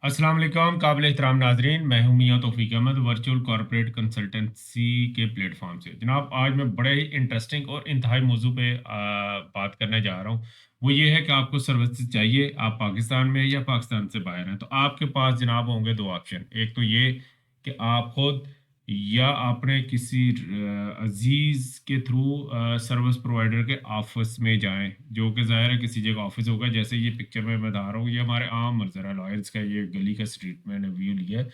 अस्सलाम वालेकुम काबिल एहतराम नाजरीन। मैं हूं मियां तौफीक अहमद वर्चुअल कॉरपोरेट कंसल्टेंसी के प्लेटफॉर्म से। जनाब आज मैं बड़े ही इंटरेस्टिंग और इंतहाई मौजू पे बात करने जा रहा हूं। वो ये है कि आपको सर्विसेज चाहिए, आप पाकिस्तान में हैं या पाकिस्तान से बाहर हैं। तो आपके पास जनाब होंगे दो ऑप्शन। एक तो ये कि आप खुद या आपने किसी अजीज के थ्रू सर्विस प्रोवाइडर के ऑफिस में जाएं, जो कि ज़ाहिर है किसी जगह ऑफिस होगा। जैसे ये पिक्चर में मैं बता रहा हूँ, ये हमारे आम मंजर है लॉयर्स का, ये गली का स्ट्रीट मैंने व्यू लिया है।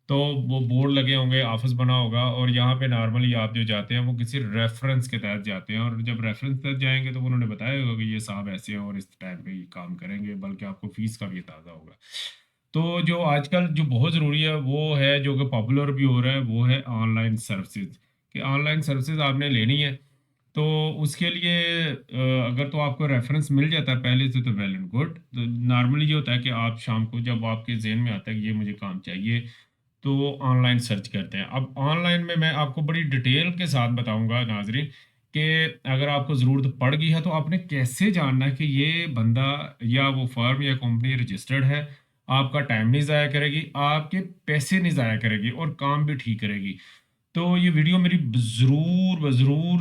तो वो बोर्ड लगे होंगे, ऑफिस बना होगा, और यहाँ पे नॉर्मली आप जो जाते हैं वो किसी रेफरेंस के तहत जाते हैं। और जब रेफरेंस के तहत जाएंगे तो उन्होंने बताया होगा कि ये साहब ऐसे हैं और इस टाइम पे ये काम करेंगे, बल्कि आपको फीस का भी अंदाजा होगा। तो जो आजकल जो बहुत ज़रूरी है वो है, जो कि पॉपुलर भी हो रहा है, वो है ऑनलाइन सर्विसेज। कि ऑनलाइन सर्विसेज आपने लेनी है तो उसके लिए अगर तो आपको रेफरेंस मिल जाता है पहले से तो वेल एंड गुड। तो नॉर्मली ये होता है कि आप शाम को जब आपके जहन में आता है कि ये मुझे काम चाहिए, तो ऑनलाइन सर्च करते हैं। अब ऑनलाइन में मैं आपको बड़ी डिटेल के साथ बताऊंगा नाजरीन कि अगर आपको ज़रूरत पड़ गई है तो आपने कैसे जानना है कि ये बंदा या वो फर्म या कंपनी रजिस्टर्ड है, आपका टाइम नहीं ज़ाया करेगी, आपके पैसे नहीं ज़ाया करेगी और काम भी ठीक करेगी। तो ये वीडियो मेरी ज़रूर ज़रूर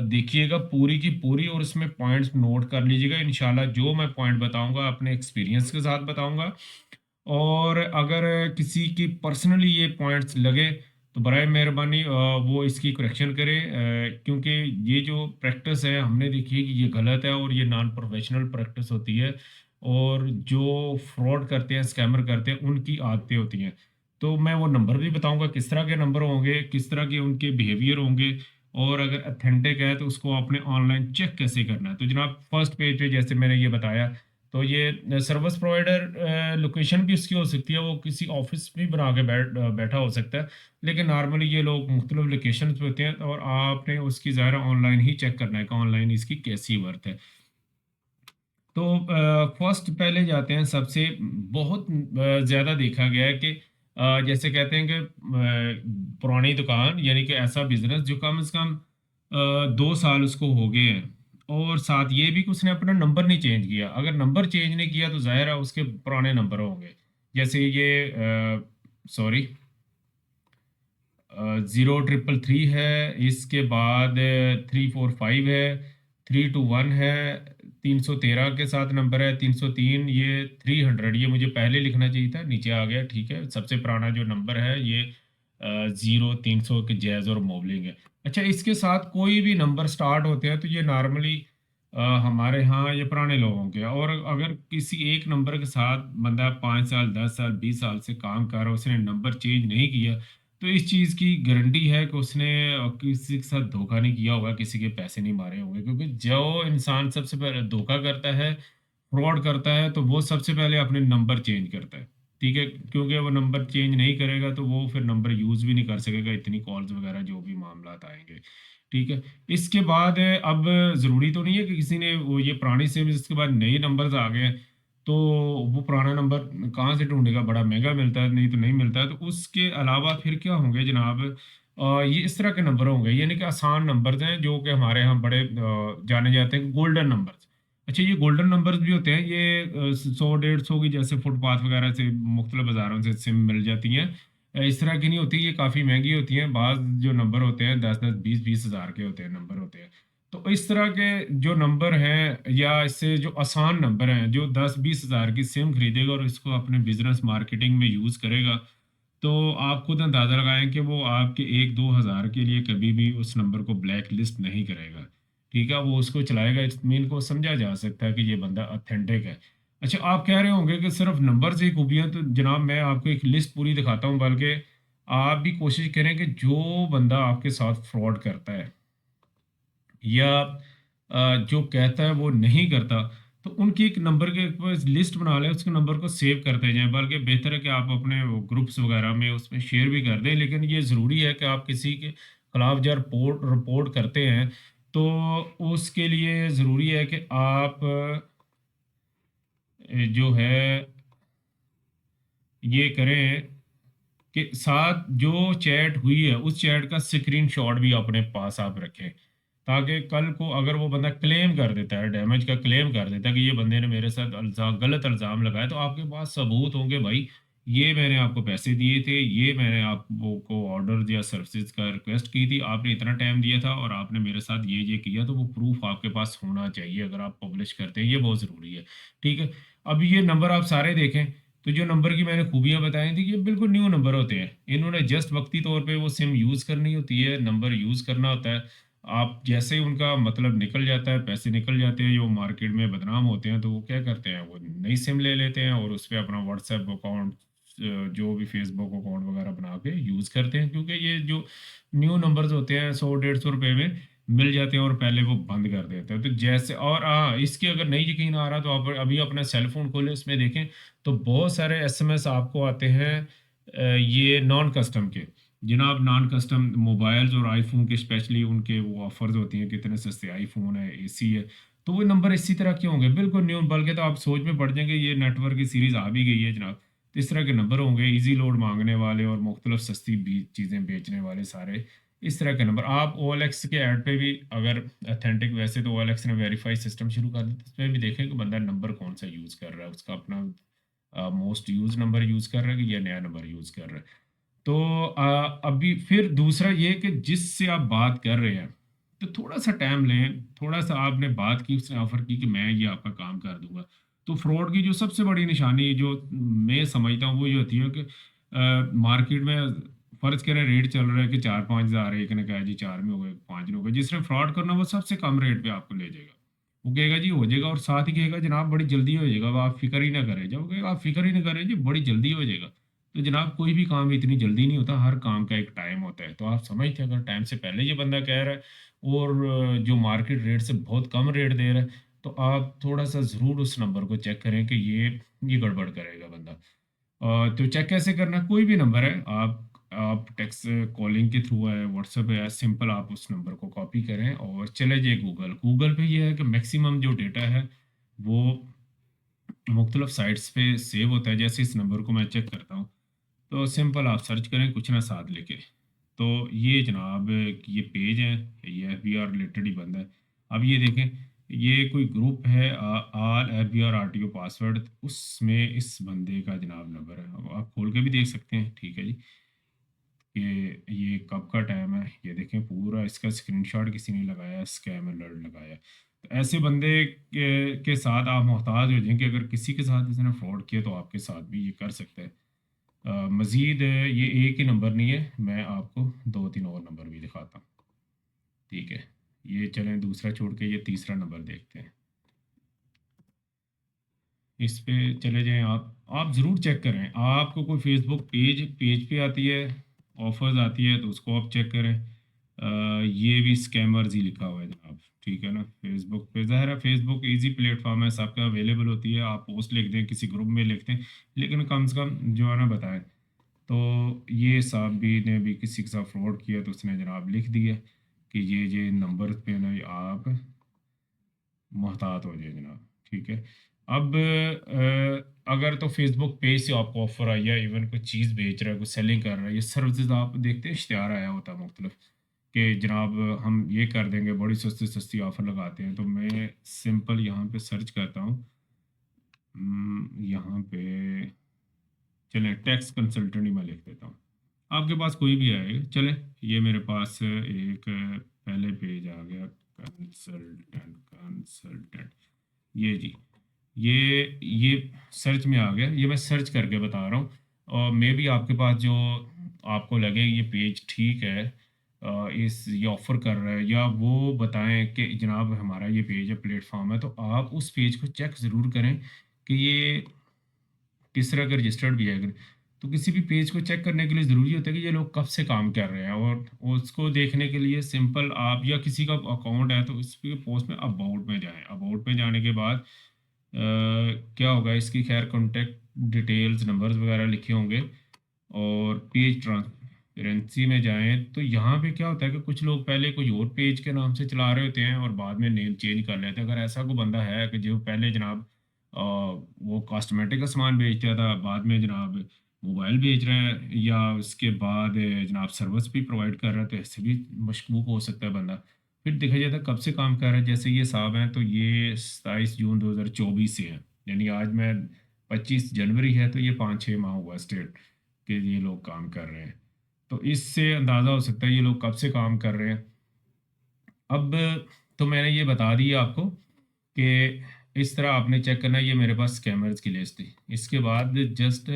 देखिएगा पूरी की पूरी, और इसमें पॉइंट्स नोट कर लीजिएगा। इंशाल्लाह जो मैं पॉइंट बताऊंगा अपने एक्सपीरियंस के साथ बताऊंगा। और अगर किसी की पर्सनली ये पॉइंट्स लगे तो बराए मेहरबानी वो इसकी करेक्शन करे, क्योंकि ये जो प्रैक्टिस है हमने देखी है कि ये गलत है और ये नॉन प्रोफेशनल प्रैक्टिस होती है। और जो फ्रॉड करते हैं, स्कैमर करते हैं, उनकी आदतें होती हैं। तो मैं वो नंबर भी बताऊंगा, किस तरह के नंबर होंगे, किस तरह के उनके बिहेवियर होंगे, और अगर अथेंटिक है तो उसको आपने ऑनलाइन चेक कैसे करना है। तो जनाब फर्स्ट पेज पे जैसे मैंने ये बताया, तो ये सर्विस प्रोवाइडर लोकेशन भी उसकी हो सकती है, वो किसी ऑफिस भी बना के बैठा हो सकता है। लेकिन नॉर्मली ये लोग मुख्तलिफ लोकेशन पे होते हैं और आपने उसकी ज़ाहिर ऑनलाइन ही चेक करना है कि ऑनलाइन इसकी कैसी वर्थ है। तो फर्स्ट पहले जाते हैं सबसे बहुत ज़्यादा देखा गया है कि जैसे कहते हैं कि पुरानी दुकान, यानी कि ऐसा बिजनेस जो कम से कम 2 साल उसको हो गए हैं, और साथ ये भी कि उसने अपना नंबर नहीं चेंज किया। अगर नंबर चेंज नहीं किया तो जाहिर है उसके पुराने नंबर होंगे। जैसे ये सॉरी 0 3 3 है, इसके बाद 3 4 5 है, 3 2 1 है, 313 के साथ नंबर है, 303, ये 300, ये मुझे पहले लिखना चाहिए था, नीचे आ गया, ठीक है। सबसे पुराना जो नंबर है ये 0 300 के जैज़ और मोबलिंग है। अच्छा, इसके साथ कोई भी नंबर स्टार्ट होते हैं तो ये नॉर्मली हमारे यहाँ ये पुराने लोगों के। और अगर किसी एक नंबर के साथ बंदा 5 साल 10 साल 20 साल से काम कर रहा है, उसने नंबर चेंज नहीं किया, तो इस चीज़ की गारंटी है कि उसने किसी के साथ धोखा नहीं किया होगा, किसी के पैसे नहीं मारे होंगे। क्योंकि जो इंसान सबसे पहले धोखा करता है, फ्रॉड करता है, तो वो सबसे पहले अपने नंबर चेंज करता है। ठीक है, क्योंकि वो नंबर चेंज नहीं करेगा तो वो फिर नंबर यूज़ भी नहीं कर सकेगा, इतनी कॉल्स वगैरह जो भी मामला आएंगे। ठीक है। इसके बाद अब ज़रूरी तो नहीं है कि किसी ने वो ये पुरानी सिम, इसके बाद नए नंबर्स आ गए हैं, तो वो पुराना नंबर कहाँ से ढूंढेगा, बड़ा महंगा मिलता है, नहीं तो नहीं मिलता है। तो उसके अलावा फिर क्या होंगे जनाब, ये इस तरह के नंबर होंगे, यानी कि आसान नंबर्स हैं जो कि हमारे यहाँ बड़े जाने जाते हैं गोल्डन नंबर्स। अच्छा, ये गोल्डन नंबर्स भी होते हैं, ये 100 150 की जैसे फुटपाथ वगैरह से मुख्तलिफ बाज़ारों से सिम मिल जाती हैं। इस तरह की नहीं होती, ये काफ़ी महंगी होती हैं। बाज़ जो नंबर होते हैं 10 10 20 20 हज़ार के होते हैं, नंबर होते हैं। तो इस तरह के जो नंबर हैं, या इससे जो आसान नंबर हैं, जो 10 20 हज़ार की सिम खरीदेगा और इसको अपने बिजनेस मार्केटिंग में यूज़ करेगा, तो आप खुद अंदाज़ा लगाएं कि वो आपके 1 2 हज़ार के लिए कभी भी उस नंबर को ब्लैक लिस्ट नहीं करेगा। ठीक है, वो उसको चलाएगा, इस मीन को समझा जा सकता है कि ये बंदा ऑथेंटिक है। अच्छा, आप कह रहे होंगे कि सिर्फ नंबर से ही खूबियाँ, तो जनाब मैं आपको एक लिस्ट पूरी दिखाता हूँ, बल्कि आप भी कोशिश करें कि जो बंदा आपके साथ फ्रॉड करता है या जो कहता है वो नहीं करता, तो उनकी एक नंबर के लिस्ट बना लें, उसके नंबर को सेव करते जाएं। बल्कि बेहतर है कि आप अपने ग्रुप्स वगैरह में उसमें शेयर भी कर दें। लेकिन ये ज़रूरी है कि आप किसी के खिलाफ जब रिपोर्ट रिपोर्ट करते हैं तो उसके लिए ज़रूरी है कि आप जो है ये करें कि साथ जो चैट हुई है उस चैट का स्क्रीनशॉट भी अपने पास आप रखें, ताकि कल को अगर वो बंदा क्लेम कर देता है, डैमेज का क्लेम कर देता है कि ये बंदे ने मेरे साथ गलत इल्ज़ाम लगाया, तो आपके पास सबूत होंगे भाई ये मैंने आपको पैसे दिए थे, ये मैंने आपको को ऑर्डर या सर्विसेज का रिक्वेस्ट की थी, आपने इतना टाइम दिया था और आपने मेरे साथ ये किया, तो वो प्रूफ आपके पास होना चाहिए अगर आप पब्लिश करते हैं, ये बहुत ज़रूरी है। ठीक है? अब ये नंबर आप सारे देखें, तो जो नंबर की मैंने खूबियाँ बताई थी, ये बिल्कुल न्यू नंबर होते हैं। इन्होंने जस्ट वक्ती तौर पे वो सिम यूज़ करनी होती है, नंबर यूज़ करना होता है। आप जैसे ही उनका मतलब निकल जाता है, पैसे निकल जाते हैं, जो मार्केट में बदनाम होते हैं, तो वो क्या करते हैं, वो नई सिम ले लेते हैं और उस पे अपना व्हाट्सएप अकाउंट, जो भी फेसबुक अकाउंट वगैरह बना के यूज़ करते हैं, क्योंकि ये जो न्यू नंबर्स होते हैं 100 150 रुपए में मिल जाते हैं और पहले वो बंद कर देते हैं। तो जैसे, और हाँ, इसकी अगर नहीं यकीन आ रहा तो आप अभी अपना सेल फोन खोलें, उसमें देखें तो बहुत सारे एसएमएस आपको आते हैं, ये नॉन कस्टम के। जनाब, नॉन कस्टम मोबाइल्स और आईफोन के स्पेशली उनके वो ऑफर्स होती हैं, कितने सस्ते आईफोन है, एसी है। तो वो नंबर इसी तरह के होंगे, बिल्कुल न्यू, बल्कि तो आप सोच में पड़ जाएंगे ये नेटवर्क की सीरीज आ भी गई है जनाब। तो इस तरह के नंबर होंगे, इजी लोड मांगने वाले और मुख्तलिफ सस्ती भी चीज़ें बेचने वाले सारे इस तरह के नंबर। आप ओ के ऐड पे भी अगर अथेंटिक, वैसे तो ओ ने वेरीफाई सिस्टम शुरू कर दिया, उसमें भी देखें कि बंदा नंबर कौन सा यूज़ कर रहा है, उसका अपना मोस्ट यूज नंबर यूज़ कर रहा है कि या नया नंबर यूज़ कर रहा है। तो अभी फिर दूसरा ये कि जिससे आप बात कर रहे हैं, तो थोड़ा सा टाइम लें, थोड़ा सा आपने बात की, उसने ऑफर की कि मैं ये आपका काम कर दूंगा। तो फ्रॉड की जो सबसे बड़ी निशानी जो मैं समझता हूँ वो ये होती है कि मार्केट में फर्ज करें रेट चल रहा है कि 4 5 हज़ार, एक ने कहा जी 4 में हो गए, 5 में हो गए, जिसने फ्रॉड करना वो सबसे कम रेट पे आपको ले जाएगा। वो कहेगा जी हो जाएगा, और साथ ही कहेगा जनाब बड़ी जल्दी हो जाएगा, अब आप फिक्र ही ना करें। जब वो कहेगा आप फिक्र ही ना करें जी, बड़ी जल्दी हो जाएगा। तो जनाब कोई भी काम इतनी जल्दी नहीं होता, हर काम का एक टाइम होता है। तो आप समझते हैं, अगर टाइम से पहले ये बंदा कह रहा है और जो मार्केट रेट से बहुत कम रेट दे रहा है, तो आप थोड़ा सा ज़रूर उस नंबर को चेक करें कि ये गड़बड़ करेगा बंदा। तो चेक कैसे करना, कोई भी नंबर है, आप टेक्स्ट कॉलिंग के थ्रू है, व्हाट्सएप है, सिंपल आप उस नंबर को कॉपी करें और चले जाइए गूगल। गूगल पे ये है कि मैक्सिमम जो डेटा है वो मुख्तलिफ साइट्स पे सेव होता है। जैसे इस नंबर को मैं चेक करता हूँ, तो सिंपल आप सर्च करें कुछ ना साथ लेके, तो ये जनाब ये पेज है, ये एफबीआर रिलेटेड ही बंदा है। अब ये देखें, ये कोई ग्रुप है, आल एफबीआर आरटीओ पासवर्ड, उसमें इस बंदे का जनाब नंबर है। अब आप खोल के भी देख सकते हैं, ठीक है जी। ये कब का टाइम है, ये देखें पूरा इसका स्क्रीनशॉट किसी ने लगाया, स्कैम अलर्ट लगाया। तो ऐसे बंदे के साथ आप मोहताज हो जाएंगे, अगर किसी के साथ इसने फ्रॉड किया तो आपके साथ भी ये कर सकता है। मज़ीद ये एक ही नंबर नहीं है, मैं आपको 2 3 और नंबर भी दिखाता हूँ। ठीक है, ये चलें दूसरा छोड़ के ये तीसरा नंबर देखते हैं। इस पे चले जाएं आप ज़रूर चेक करें, आपको कोई फेसबुक पेज पे आती है, ऑफर्स आती है, तो उसको आप चेक करें। ये भी स्कैमर्स ही लिखा हुआ है जनाब, ठीक है ना। फेसबुक पे ज़ाहिर है, फेसबुक इजी प्लेटफॉर्म है, सबका अवेलेबल होती है, आप पोस्ट लिख दें, किसी ग्रुप में लिखते हैं, लेकिन कम से कम जो है ना बताएं। तो ये साहब भी ने भी किसी के साथ फ्रॉड किया, तो उसने जनाब लिख दिया कि ये नंबर पे ना आप मोहतात हो जाए जनाब। ठीक है। अब अगर तो फेसबुक पेज से आपको ऑफर आई है, इवन कोई चीज़ बेच रहा है, कोई सेलिंग कर रहा है, ये सर्विसेज आप देखते हैं, इश्तिहार आया होता है मुख्तलिफ कि जनाब हम ये कर देंगे, बड़ी सस्ती सस्ती ऑफर लगाते हैं। तो मैं सिंपल यहाँ पे सर्च करता हूँ, यहाँ पे चलें टैक्स कंसल्टेंट ही मैं लिख देता हूँ, आपके पास कोई भी आएगा। चले, ये मेरे पास एक पहले पेज आ गया, कंसल्टेंट कंसल्टेंट, ये जी, ये सर्च में आ गया, ये मैं सर्च करके बता रहा हूँ। और मे भी आपके पास जो आपको लगे ये पेज ठीक है, इस ये ऑफ़र कर रहा है, या वो बताएं कि जनाब हमारा ये पेज है, प्लेटफॉर्म है, तो आप उस पेज को चेक ज़रूर करें कि ये किस तरह का रजिस्टर्ड भी है अगर। तो किसी भी पेज को चेक करने के लिए ज़रूरी होता है कि ये लोग कब से काम कर रहे हैं, और उसको देखने के लिए सिंपल आप, या किसी का अकाउंट है तो इसके पोस्ट में अबाउट में जाएं। अबाउट में जाने के बाद क्या होगा, इसकी खैर कॉन्टेक्ट डिटेल्स, नंबर्स वगैरह लिखे होंगे, और पेज ट्रांसपेरेंसी में जाएं, तो यहाँ पे क्या होता है कि कुछ लोग पहले कोई और पेज के नाम से चला रहे होते हैं और बाद में नेम चेंज कर लेते हैं। अगर ऐसा कोई बंदा है कि जो पहले जनाब वो कॉस्मेटिक का सामान बेचता था, बाद में जनाब मोबाइल बेच रहा है, या उसके बाद जनाब सर्विस भी प्रोवाइड कर रहा है, तो ऐसे भी मशकूक हो सकता है बंदा। फिर देखा जाता है कब से काम कर रहा है, जैसे ये साहब हैं, तो ये 27 जून 2024 से हैं, यानी आज मैं 25 जनवरी है, तो ये 5-6 माह हुआ स्टेट कि ये लोग काम कर रहे हैं। तो इससे अंदाज़ा हो सकता है ये लोग कब से काम कर रहे हैं। अब तो मैंने ये बता दिया आपको कि इस तरह आपने चेक करना है। ये मेरे पास स्कैमर्स की लिस्ट थी। इसके बाद जस्ट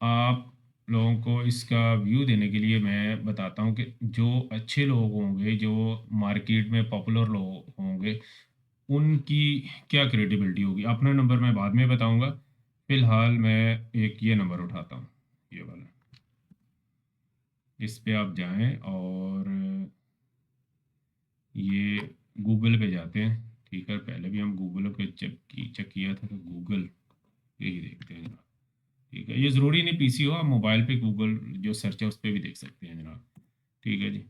आप लोगों को इसका व्यू देने के लिए मैं बताता हूँ कि जो अच्छे लोग होंगे, जो मार्केट में पॉपुलर लोग होंगे, उनकी क्या क्रेडिबिलिटी होगी। अपना नंबर मैं बाद में बताऊंगा। फिलहाल मैं एक ये नंबर उठाता हूँ, ये वाला। इस पे आप जाएं और ये गूगल पे जाते हैं। ठीक है, पहले भी हम गूगल पे चेक किया था, तो गूगल यही देखते हैं जनाब। ठीक है, ये ज़रूरी नहीं पीसी हो, आप मोबाइल पे गूगल जो सर्च है उस पर भी देख सकते हैं जनाब। ठीक है जी।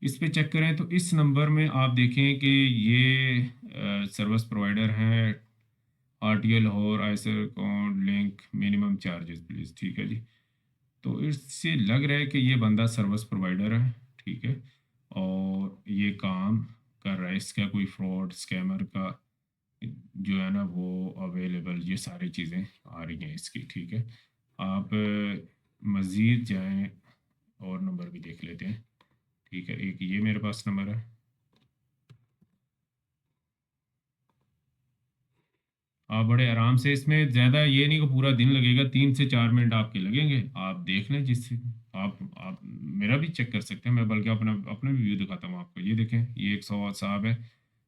इस पे चेक करें तो इस नंबर में आप देखें कि ये सर्विस प्रोवाइडर हैं। आरटीएल और Eicher account link minimum charges please. ठीक है जी। तो इससे लग रहा है कि ये बंदा सर्विस प्रोवाइडर है। ठीक है, और ये काम कर रहा है। इसका कोई फ्रॉड स्कैमर का जो है ना वो अवेलेबल, ये सारी चीज़ें आ रही हैं इसकी। ठीक है, आप मज़ीद जाएं और नंबर भी देख लेते हैं। ठीक है, एक ये मेरे पास नंबर है। आप बड़े आराम से, इसमें ज़्यादा ये नहीं कि पूरा दिन लगेगा, 3 से 4 मिनट आपके लगेंगे। आप देख लें जिससे आप मेरा भी चेक कर सकते हैं। मैं बल्कि अपना अपना भी व्यू दिखाता हूँ आपको। ये देखें, ये एक सौ साहब है।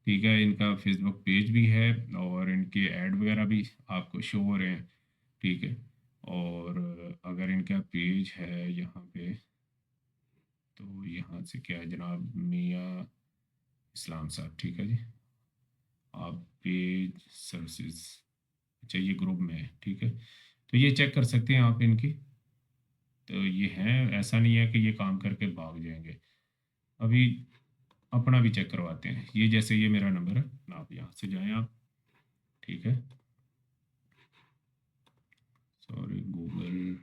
ठीक है, इनका फेसबुक पेज भी है और इनके ऐड वगैरह भी आपको शो हो रहे हैं। ठीक है, और अगर इनका पेज है यहाँ पे, तो यहाँ से क्या है जनाब, मियाँ इस्लाम साहब। ठीक है जी। आप पेज सर्विसेज, अच्छा ये ग्रुप में है। ठीक है, तो ये चेक कर सकते हैं आप इनकी। तो ये हैं, ऐसा नहीं है कि ये काम करके भाग जाएंगे। अभी अपना भी चेक करवाते हैं। ये जैसे ये मेरा नंबर है, आप यहाँ से जाएं आप। ठीक है, सॉरी गूगल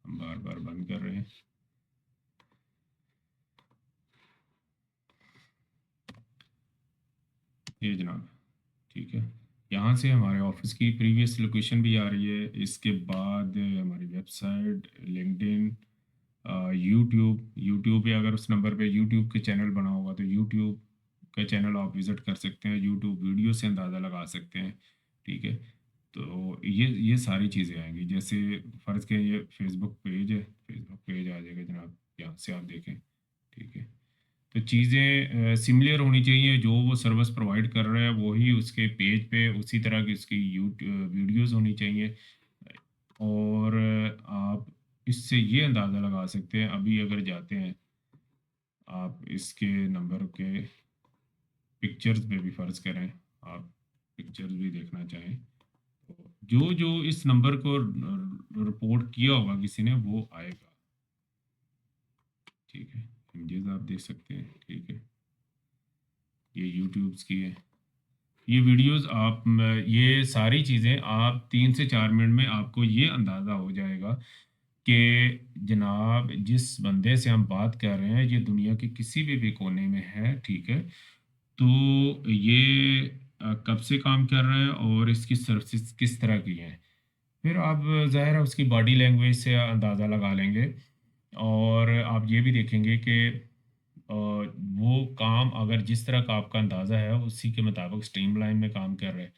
हम बार बार बंद कर रहे हैं। ये जनाब, ठीक है, यहाँ से हमारे ऑफिस की प्रीवियस लोकेशन भी आ रही है। इसके बाद हमारी वेबसाइट, लिंक्डइन, यूट्यूब। यूट्यूब पे अगर उस नंबर पे यूट्यूब के चैनल बना होगा तो यूट्यूब का चैनल आप विज़िट कर सकते हैं। यूट्यूब वीडियो से अंदाज़ा लगा सकते हैं। ठीक है, तो ये सारी चीज़ें आएंगी। जैसे फ़र्ज़ के ये फेसबुक पेज है, फेसबुक पेज आ जाएगा जनाब, यहाँ से आप देखें। ठीक है, तो चीज़ें सिमिलर होनी चाहिए। जो वो सर्विस प्रोवाइड कर रहा है वही उसके पेज पे उसी तरह की उसकी वीडियोस होनी चाहिए। और आप इससे ये अंदाज़ा लगा सकते हैं, अभी अगर जाते हैं आप इसके नंबर के पिक्चर्स पे भी फ़र्ज़ करें, आप पिक्चर्स भी देखना चाहें, तो जो जो इस नंबर को रिपोर्ट किया होगा किसी ने, वो आएगा। ठीक है, इमेजेस आप देख सकते हैं। ठीक है, ये यूट्यूब्स की है। ये वीडियोस आप ये सारी चीज़ें आप 3 से 4 मिनट में आपको ये अंदाज़ा हो जाएगा कि जनाब जिस बंदे से हम बात कर रहे हैं ये दुनिया के किसी भी कोने में है। ठीक है, तो ये कब से काम कर रहा है और इसकी सर्विसेज किस तरह की हैं। फिर आप ज़ाहिर है उसकी बॉडी लैंग्वेज से अंदाज़ा लगा लेंगे। और आप ये भी देखेंगे कि वो काम अगर जिस तरह का आपका अंदाज़ा है उसी के मुताबिक स्ट्रीमलाइन में काम कर रहे हैं।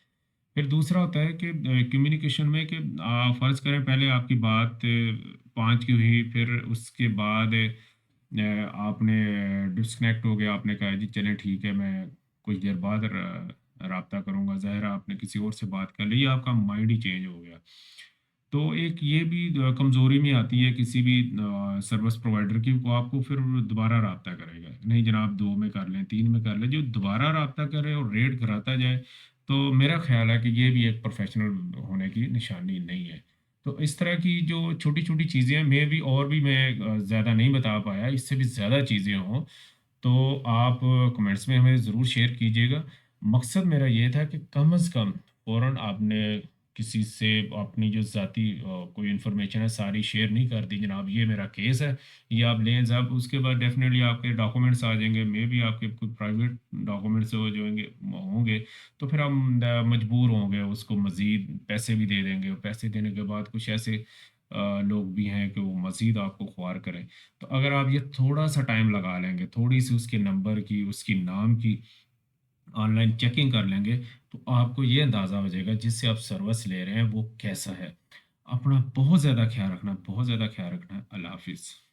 फिर दूसरा होता है कि कम्युनिकेशन में कि फ़र्ज़ करें पहले आपकी बात 5 की हुई, फिर उसके बाद आपने डिस्कनेक्ट हो गया, आपने कहा जी चलें ठीक है, मैं कुछ देर बाद राब्ता करूँगा। ज़ाहिर है आपने किसी और से बात कर ली, या आपका माइंड ही चेंज हो गया। तो एक ये भी कमज़ोरी में आती है किसी भी सर्विस प्रोवाइडर की। वो आपको फिर दोबारा राब्ता करेगा, नहीं जनाब 2 में कर लें, 3 में कर लें। जो दोबारा राब्ता करे और रेट कराता जाए, तो मेरा ख़्याल है कि ये भी एक प्रोफेशनल होने की निशानी नहीं है। तो इस तरह की जो छोटी-छोटी चीज़ें हैं, मैं भी और भी मैं ज़्यादा नहीं बता पाया, इससे भी ज़्यादा चीज़ें हों, तो आप कमेंट्स में हमें ज़रूर शेयर कीजिएगा। मकसद मेरा ये था कि कम अज़ कम फ़ौरन आपने किसी से अपनी जो ज़ाती कोई इन्फॉर्मेशन है सारी शेयर नहीं कर दी जनाब, ये मेरा केस है, ये आप लें साहब। उसके बाद डेफ़िनेटली आपके डॉक्यूमेंट्स आ जाएँगे, मे बी आपके कोई प्राइवेट डॉक्यूमेंट्स हो जाएँगे होंगे, तो फिर हम मजबूर होंगे उसको मज़ीद पैसे भी दे देंगे, और पैसे देने के बाद कुछ ऐसे लोग भी हैं कि वो मज़ीद आपको ख्वार करें। तो अगर आप ये थोड़ा-सा टाइम लगा लेंगे, थोड़ी-सी उसके नंबर की, उसकी नाम की ऑनलाइन चेकिंग कर लेंगे, तो आपको ये अंदाज़ा हो जाएगा जिससे आप सर्विस ले रहे हैं वो कैसा है। अपना बहुत ज़्यादा ख़्याल रखना, बहुत ज़्यादा ख़्याल रखना। अल्लाह हाफ़िज़।